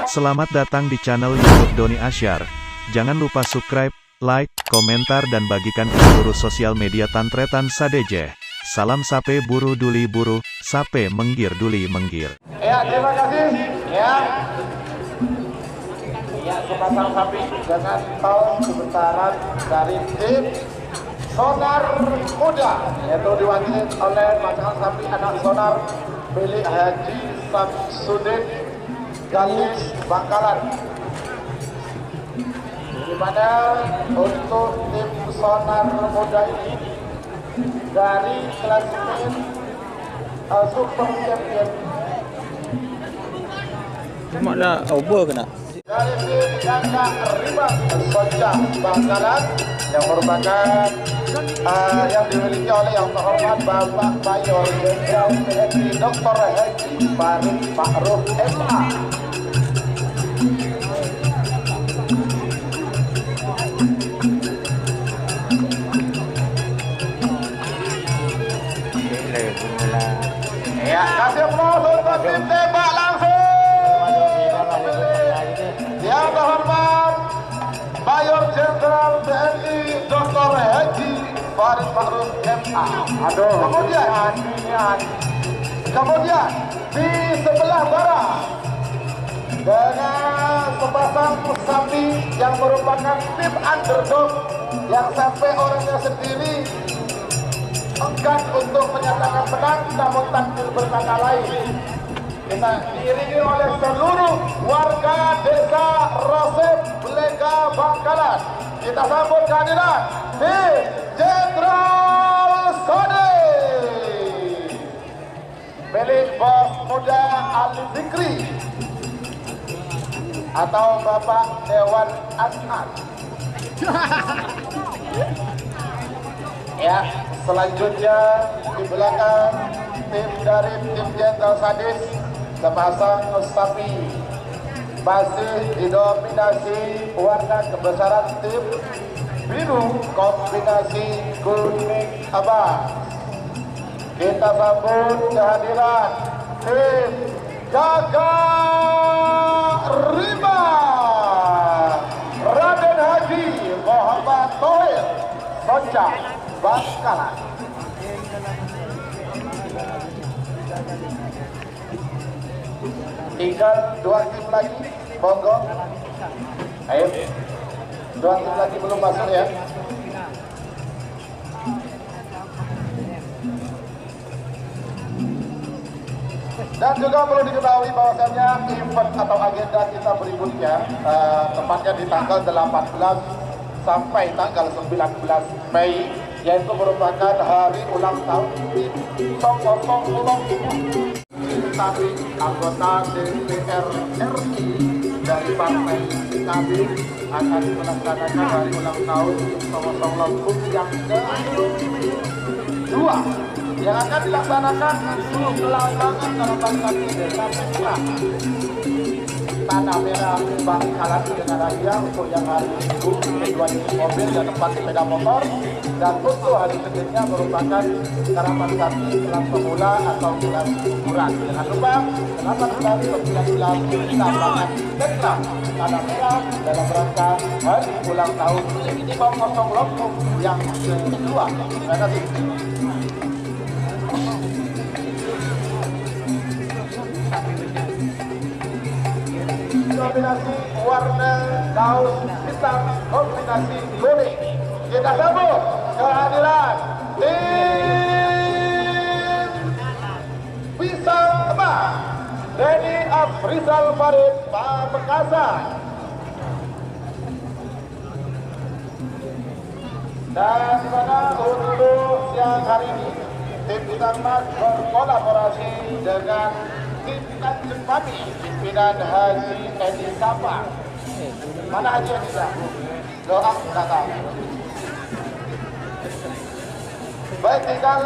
Selamat datang di channel YouTube Doni Asyar. Jangan lupa subscribe, like, komentar dan bagikan ke seluruh sosial media Tantretan Sadeje. Salam sape buru duli buru, sape menggir duli menggir. Ya, terima kasih. Ya, sepasang sapi dengan tahun kebentaran dari tim Sonar Muda, yaitu diwakili oleh pasangan sapi anak Sonar milik Haji Samsudin Galis Bangkalan. Di mana untuk tim Sonar Muda ini dari klasemen Super Champion cuma dah over kena dari tim Ganda Riba Soja Bangkalan yang merupakan yang dimiliki oleh yang terhormat Bapak Mayor Jenderal TNI Dr. Haji Farid Ma'ruf MA. Ya, kasih aplaus untuk tim tembak langsung. Yang terhormat Mayor Jenderal TNI Dr. Haji Farid Ma'ruf MA. Kemudian di sebelah barat dengan sepasang sapi yang merupakan tim underdog yang sampai orangnya sendiri enggan untuk menyatakan menang, namun takdir berkata lain. Kita diiringi oleh seluruh warga desa Rosep Lega Bangkalan. Kita sambut kehadiran tim Jenderal Sode milik Bos Muda Ali Fikri atau Bapak Dewan As'ad. Ya, selanjutnya di belakang tim dari tim Jenderal Sadis, sepasang sapi masih didominasi warna kebesaran tim biru kombinasi kuning abang. Kita sambut kehadiran tim Jaga Riba Raden Haji Muhammad Tohir Soja Bangkalan. Tinggal dua tim lagi, monggo. Ayo, dua tim lagi belum masuk ya. Dan juga perlu diketahui bahwasannya event atau agenda kita berikutnya tepatnya di tanggal 18 sampai tanggal 19 Mei, yaitu merupakan hari ulang tahun tim Songkotong Ulong tapi anggota DPR RI dari Partai PKB akan melaksanakan hari ulang tahun Songkotong Ulong yang kedua yang akan dilaksanakan di Gelandangan Kecamatan Desa Merah Tanah Merah Bangkalan dengan hadiah untuk yang hari Minggu kedua unit mobil dan 4 sepeda motor, dan untuk hari ketiganya merupakan karapan sapi kelas pemula atau kelas ukuran. Jangan lupa selamat hari ke-19 tambahan Sentra Tanah Merah dalam rangka hari ulang tahun Songkotong Lombok yang kedua. Terima kasih. Kombinasi warna kaos hitam kombinasi kuning. Kita sambut kehadiran tim Pisang Emas Denny Afrizal Farid Pamekasan. Dan di mana untuk siang hari ini tim Pisang Emas berkolaborasi dengan tim Tanjung Pati pimpinan Haji Edi Sapa. Mana Haji Edi Sapa? Doa datang. Baik, tinggal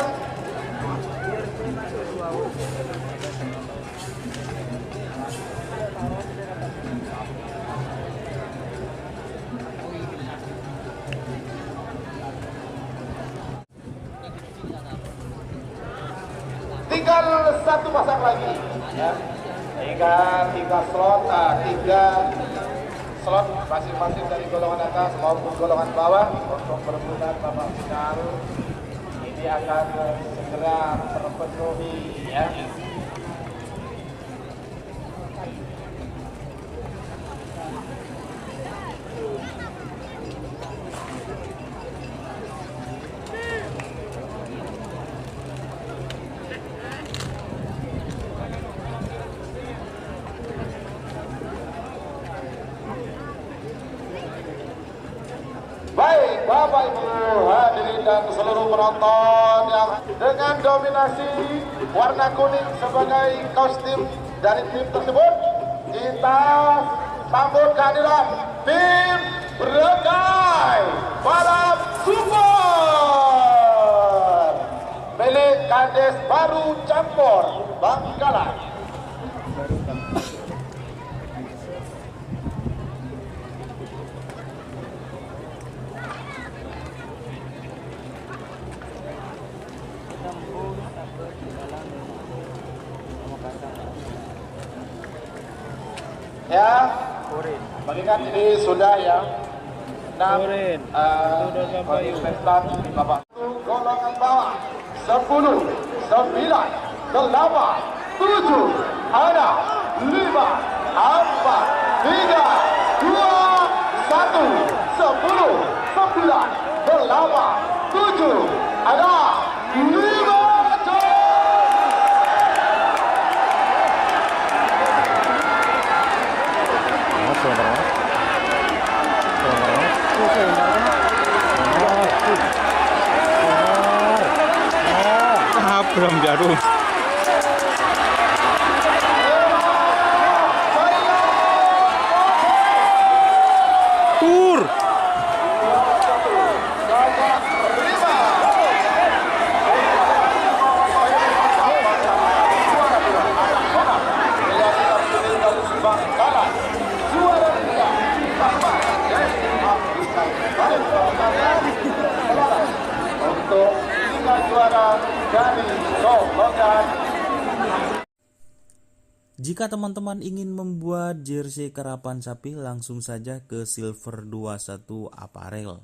tinggal satu pasang lagi ya. tiga slot masing-masing dari golongan atas maupun golongan bawah untuk perebutan babak final ini akan segera terpenuhi ya. Baik, Bapak Ibu hadirin dan seluruh penonton yang dengan dominasi warna kuning sebagai kostum dari tim tersebut, kita sambut kehadiran tim Berkai Balap Super milik Kades Baru Campur Bangkalan. Ya, mengingat ini sudah ya 6 kontestan di babak golongan bawah 10, 9, 8, 7, ada 5, 4, 3, 2, 1, 10, 9, 8, 7, ada 5. Belum jarum. Tur. Untuk tiga juara dari Logan. Jika teman-teman ingin membuat jersey karapan sapi, langsung saja ke Silver 21 Apparel.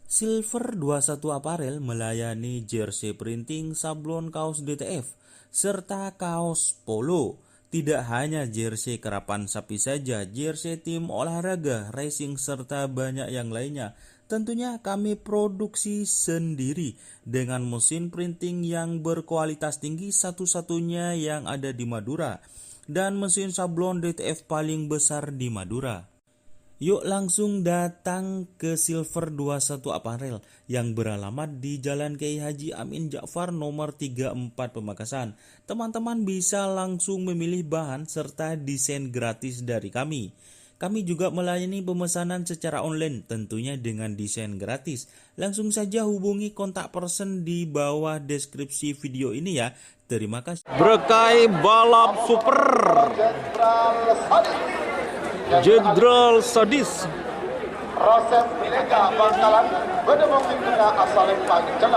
Silver 21 Apparel melayani jersey printing, sablon kaos DTF, serta kaos polo. Tidak hanya jersey karapan sapi saja, jersey tim olahraga, racing, serta banyak yang lainnya. Tentunya kami produksi sendiri dengan mesin printing yang berkualitas tinggi, satu-satunya yang ada di Madura, dan mesin sablon DTF paling besar di Madura. Yuk langsung datang ke Silver 21 Apparel yang beralamat di Jalan Kiai Haji Amin Ja'far nomor 34 Pamekasan. Teman-teman bisa langsung memilih bahan serta desain gratis dari kami. Kami juga melayani pemesanan secara online, tentunya dengan desain gratis. Langsung saja hubungi kontak person di bawah deskripsi video ini ya. Terima kasih. Berkai Balap Super. Jenderal Sadis. Rosep Lega Bangkalan Bedemongin Tengah asal Panjang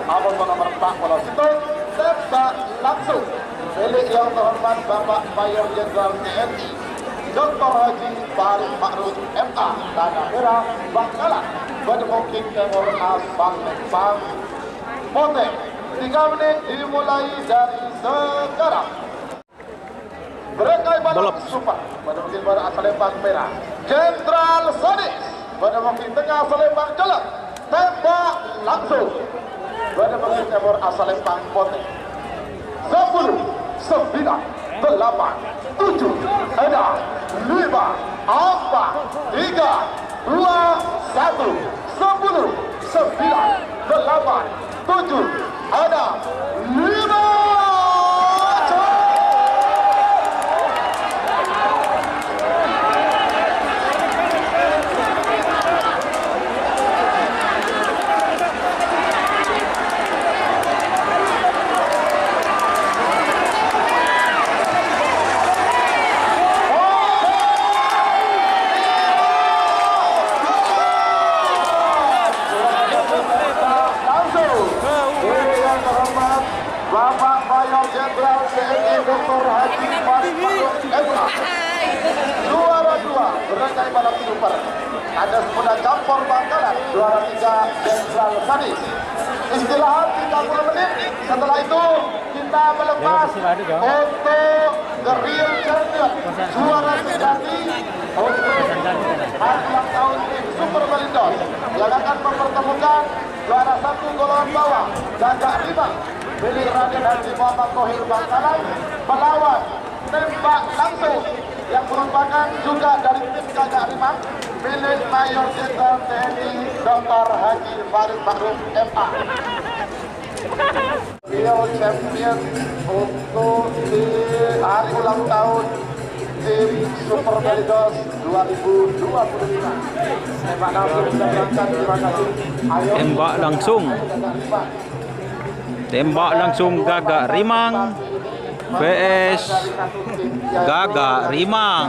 Abang nomor 40 itu serta langsung milik yang terhormat Bapak Mayor Jenderal TNI Dr. Haji Farid Ma'ruf MA Tanah Merah Bangkalan Bedemongin Timur asal Lempang Motek 3 menit dimulai dari sekarang. Berkai Balap Super pada mungkin pada asal Lempang Merah Jenderal Sadis pada mungkin tengah asal Lempang Jalan tembak langsung pada mungkin timur asal Lempang Potek 10, 9, 8, 7, 6, 5, 4, 3, 2, 1, 10, 9, 8, 7, ada 5. Bapak Super. Ada Pemuda Campur Bangkalan, juara 3 Jenderal Sadis. Istirahat 30 menit. Setelah itu kita melepas untuk The Real Champion, juara sejati untuk hari ulang tahun tim Super Malindos yang akan mempertemukan juara 1 golongan bawah Gagak Rimang milik Raden Haji Muhammad Tohir Bangkalan melawan tembak langsung yang merupakan juga dari tim Gagak Rimang milik Mayor Jenderal TNI Dr. Haji Farid Makrum MA. Real Champion untuk di hari ulang tahun tim Super Malindos 2025. Tembak langsung sudah berangkat, terima kasih. Ayo, Tembak langsung. Tembak langsung Gagak Rimang vs Gagak Rimang.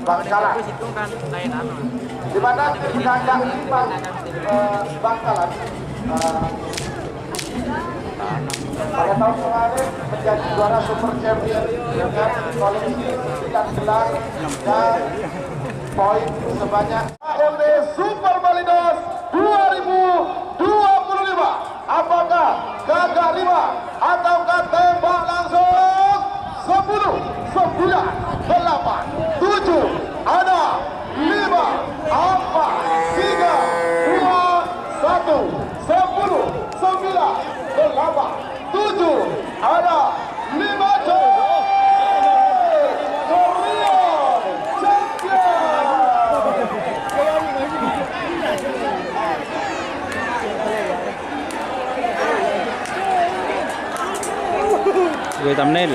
Bangkalan. Di mana tim Gagak Rimang Bangkalan pada tahun kemarin menjadi juara Super Champion dengan koleksi 9 gelar dan poin sebanyak oleh Super Malindos 2025. Apakah Gagak Rimang ataukah tembak langsung 10, 9, 8, 7, ada 5, 4, 3, 2, 1, 10, 9, 8, 7, ada 5 jam. Real Champion. Gue thumbnail.